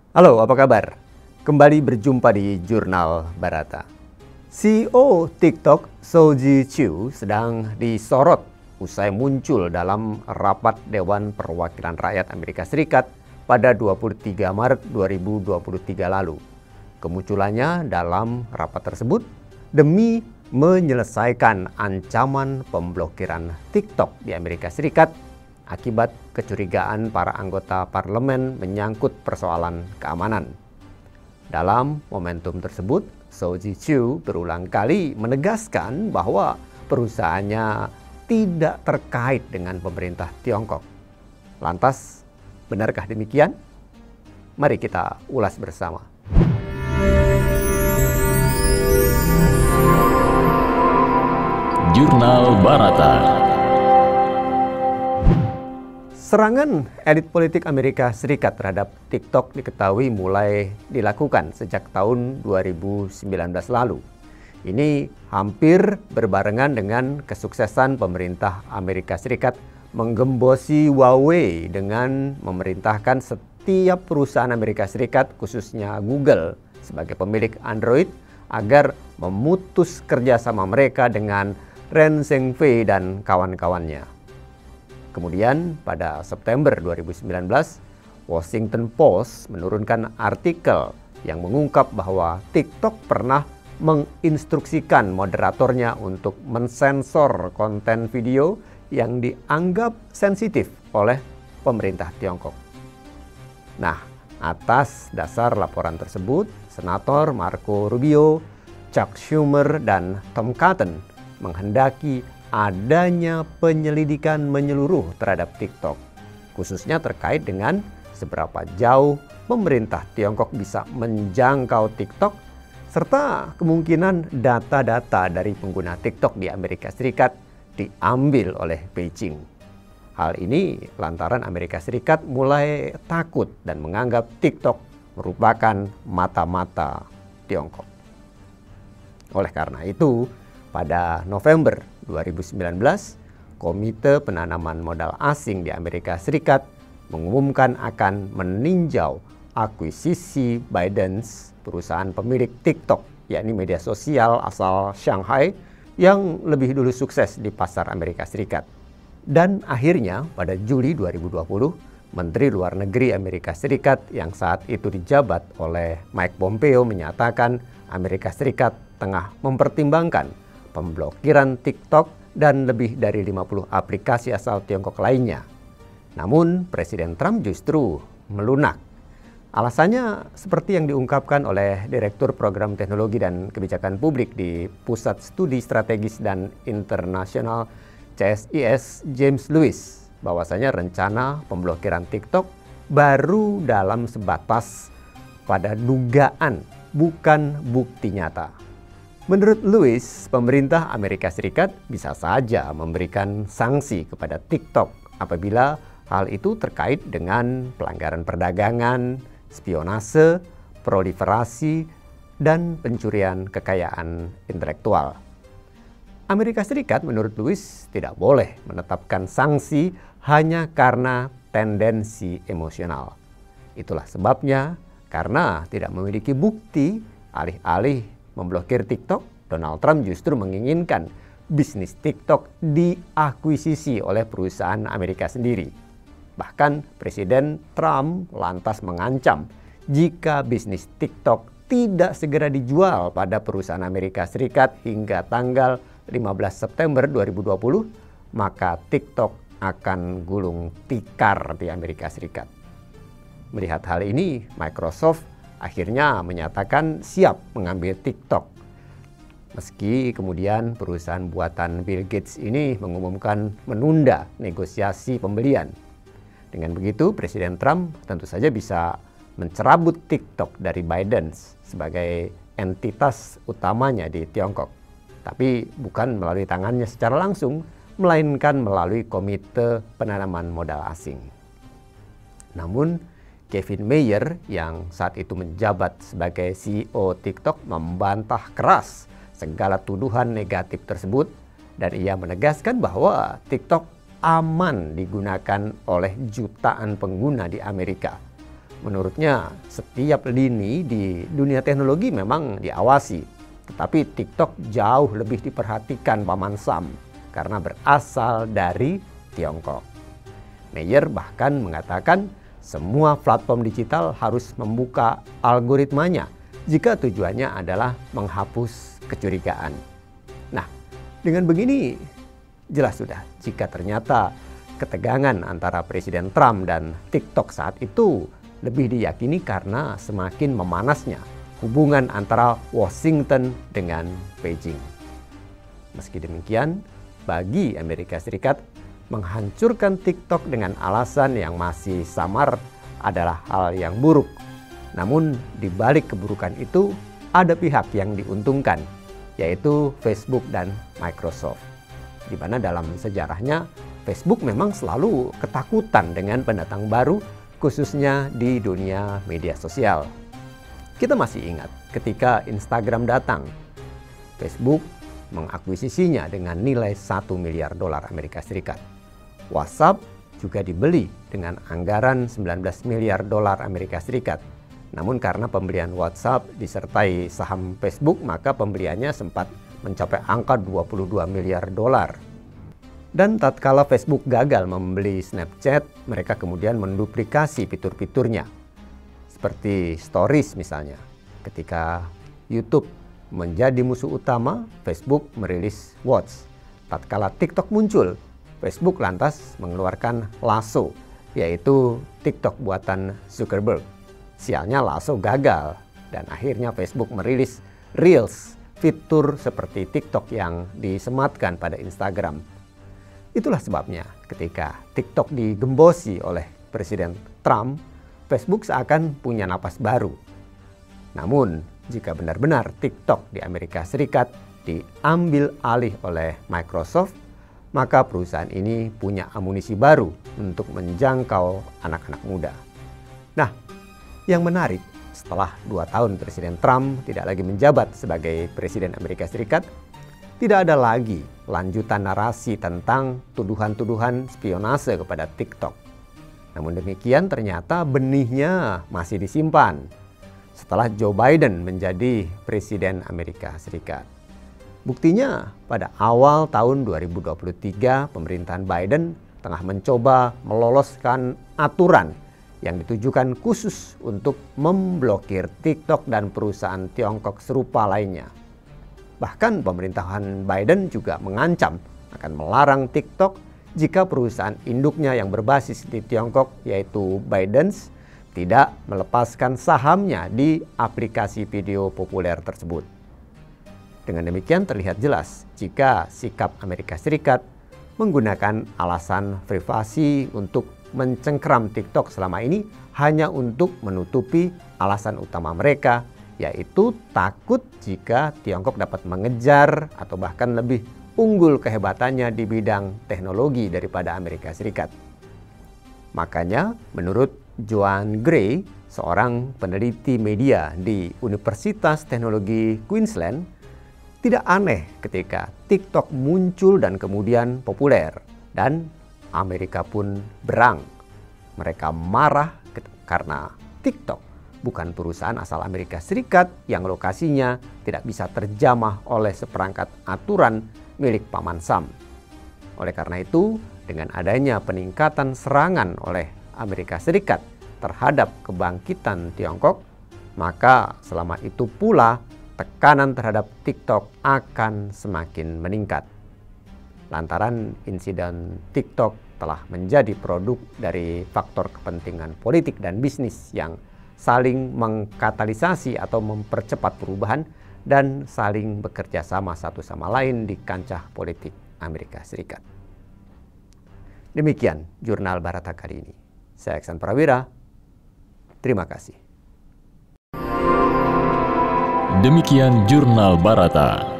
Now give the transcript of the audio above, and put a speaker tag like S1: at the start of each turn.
S1: Halo, apa kabar? Kembali berjumpa di Jurnal Barata. CEO TikTok, Shou-Zi Chew, sedang disorot usai muncul dalam rapat Dewan Perwakilan Rakyat Amerika Serikat pada 23 Maret 2023 lalu. Kemunculannya dalam rapat tersebut demi menyelesaikan ancaman pemblokiran TikTok di Amerika Serikat akibat kecurigaan para anggota parlemen menyangkut persoalan keamanan. Dalam momentum tersebut, Shou-Zi Chew berulang kali menegaskan bahwa perusahaannya tidak terkait dengan pemerintah Tiongkok. Lantas, benarkah demikian? Mari kita ulas bersama.
S2: Jurnal Barata.
S1: Serangan elit politik Amerika Serikat terhadap TikTok diketahui mulai dilakukan sejak tahun 2019 lalu. Ini hampir berbarengan dengan kesuksesan pemerintah Amerika Serikat menggembosi Huawei dengan memerintahkan setiap perusahaan Amerika Serikat, khususnya Google sebagai pemilik Android, agar memutus kerjasama mereka dengan Ren Zhengfei dan kawan-kawannya. Kemudian pada September 2019, Washington Post menurunkan artikel yang mengungkap bahwa TikTok pernah menginstruksikan moderatornya untuk mensensor konten video yang dianggap sensitif oleh pemerintah Tiongkok. Nah, atas dasar laporan tersebut, Senator Marco Rubio, Chuck Schumer, dan Tom Cotton menghendaki adanya penyelidikan menyeluruh terhadap TikTok, khususnya terkait dengan seberapa jauh pemerintah Tiongkok bisa menjangkau TikTok, serta kemungkinan data-data dari pengguna TikTok di Amerika Serikat diambil oleh Beijing. Hal ini lantaran Amerika Serikat mulai takut dan menganggap TikTok merupakan mata-mata Tiongkok. Oleh karena itu, pada November 2019, Komite Penanaman Modal Asing di Amerika Serikat mengumumkan akan meninjau akuisisi ByteDance, perusahaan pemilik TikTok, yakni media sosial asal Shanghai yang lebih dulu sukses di pasar Amerika Serikat. Dan akhirnya pada Juli 2020, Menteri Luar Negeri Amerika Serikat yang saat itu dijabat oleh Mike Pompeo menyatakan Amerika Serikat tengah mempertimbangkan pemblokiran TikTok dan lebih dari 50 aplikasi asal Tiongkok lainnya. Namun, Presiden Trump justru melunak. Alasannya seperti yang diungkapkan oleh Direktur Program Teknologi dan Kebijakan Publik di Pusat Studi Strategis dan Internasional CSIS, James Lewis, bahwasanya rencana pemblokiran TikTok baru dalam sebatas pada dugaan, bukan bukti nyata. Menurut Lewis, pemerintah Amerika Serikat bisa saja memberikan sanksi kepada TikTok apabila hal itu terkait dengan pelanggaran perdagangan, spionase, proliferasi, dan pencurian kekayaan intelektual. Amerika Serikat menurut Lewis tidak boleh menetapkan sanksi hanya karena tendensi emosional. Itulah sebabnya karena tidak memiliki bukti, alih-alih memblokir TikTok, Donald Trump justru menginginkan bisnis TikTok diakuisisi oleh perusahaan Amerika sendiri. Bahkan Presiden Trump lantas mengancam jika bisnis TikTok tidak segera dijual pada perusahaan Amerika Serikat hingga tanggal 15 September 2020, maka TikTok akan gulung tikar di Amerika Serikat. Melihat hal ini, Microsoft akhirnya menyatakan siap mengambil TikTok. Meski kemudian perusahaan buatan Bill Gates ini mengumumkan menunda negosiasi pembelian. Dengan begitu, Presiden Trump tentu saja bisa mencerabut TikTok dari ByteDance sebagai entitas utamanya di Tiongkok. Tapi bukan melalui tangannya secara langsung, melainkan melalui Komite Penanaman Modal Asing. Namun, Kevin Mayer yang saat itu menjabat sebagai CEO TikTok membantah keras segala tuduhan negatif tersebut dan ia menegaskan bahwa TikTok aman digunakan oleh jutaan pengguna di Amerika. Menurutnya, setiap lini di dunia teknologi memang diawasi, tetapi TikTok jauh lebih diperhatikan Paman Sam karena berasal dari Tiongkok. Mayer bahkan mengatakan semua platform digital harus membuka algoritmanya jika tujuannya adalah menghapus kecurigaan. Nah, dengan begini jelas sudah jika ternyata ketegangan antara Presiden Trump dan TikTok saat itu lebih diyakini karena semakin memanasnya hubungan antara Washington dengan Beijing. Meski demikian, bagi Amerika Serikat, menghancurkan TikTok dengan alasan yang masih samar adalah hal yang buruk. Namun, di balik keburukan itu, ada pihak yang diuntungkan, yaitu Facebook dan Microsoft. Di mana dalam sejarahnya, Facebook memang selalu ketakutan dengan pendatang baru, khususnya di dunia media sosial. Kita masih ingat ketika Instagram datang, Facebook mengakuisisinya dengan nilai 1 miliar dolar Amerika Serikat. WhatsApp juga dibeli dengan anggaran 19 miliar dolar Amerika Serikat. Namun karena pembelian WhatsApp disertai saham Facebook, maka pembeliannya sempat mencapai angka 22 miliar dolar. Dan tatkala Facebook gagal membeli Snapchat, mereka kemudian menduplikasi fitur-fiturnya. Seperti Stories misalnya. Ketika YouTube menjadi musuh utama, Facebook merilis Watch. Tatkala TikTok muncul, Facebook lantas mengeluarkan Lasso, yaitu TikTok buatan Zuckerberg. Sialnya Lasso gagal, dan akhirnya Facebook merilis Reels, fitur seperti TikTok yang disematkan pada Instagram. Itulah sebabnya ketika TikTok digembosi oleh Presiden Trump, Facebook seakan punya napas baru. Namun, jika benar-benar TikTok di Amerika Serikat diambil alih oleh Microsoft, maka perusahaan ini punya amunisi baru untuk menjangkau anak-anak muda. Nah, yang menarik, setelah 2 tahun Presiden Trump tidak lagi menjabat sebagai Presiden Amerika Serikat, tidak ada lagi lanjutan narasi tentang tuduhan-tuduhan spionase kepada TikTok. Namun demikian ternyata benihnya masih disimpan setelah Joe Biden menjadi Presiden Amerika Serikat. Buktinya pada awal tahun 2023 pemerintahan Biden tengah mencoba meloloskan aturan yang ditujukan khusus untuk memblokir TikTok dan perusahaan Tiongkok serupa lainnya. Bahkan pemerintahan Biden juga mengancam akan melarang TikTok jika perusahaan induknya yang berbasis di Tiongkok yaitu ByteDance tidak melepaskan sahamnya di aplikasi video populer tersebut. Dengan demikian terlihat jelas jika sikap Amerika Serikat menggunakan alasan privasi untuk mencengkeram TikTok selama ini hanya untuk menutupi alasan utama mereka, yaitu takut jika Tiongkok dapat mengejar atau bahkan lebih unggul kehebatannya di bidang teknologi daripada Amerika Serikat. Makanya menurut Joan Gray, seorang peneliti media di Universitas Teknologi Queensland, tidak aneh ketika TikTok muncul dan kemudian populer dan Amerika pun berang. Mereka marah karena TikTok bukan perusahaan asal Amerika Serikat yang lokasinya tidak bisa terjamah oleh seperangkat aturan milik Paman Sam. Oleh karena itu, dengan adanya peningkatan serangan oleh Amerika Serikat terhadap kebangkitan Tiongkok, maka selama itu pula tekanan terhadap TikTok akan semakin meningkat. Lantaran insiden TikTok telah menjadi produk dari faktor kepentingan politik dan bisnis yang saling mengkatalisasi atau mempercepat perubahan dan saling bekerja sama satu sama lain di kancah politik Amerika Serikat. Demikian Jurnal Barata kali ini. Saya Iksan Prawira. Terima kasih.
S2: Demikian Jurnal Barata.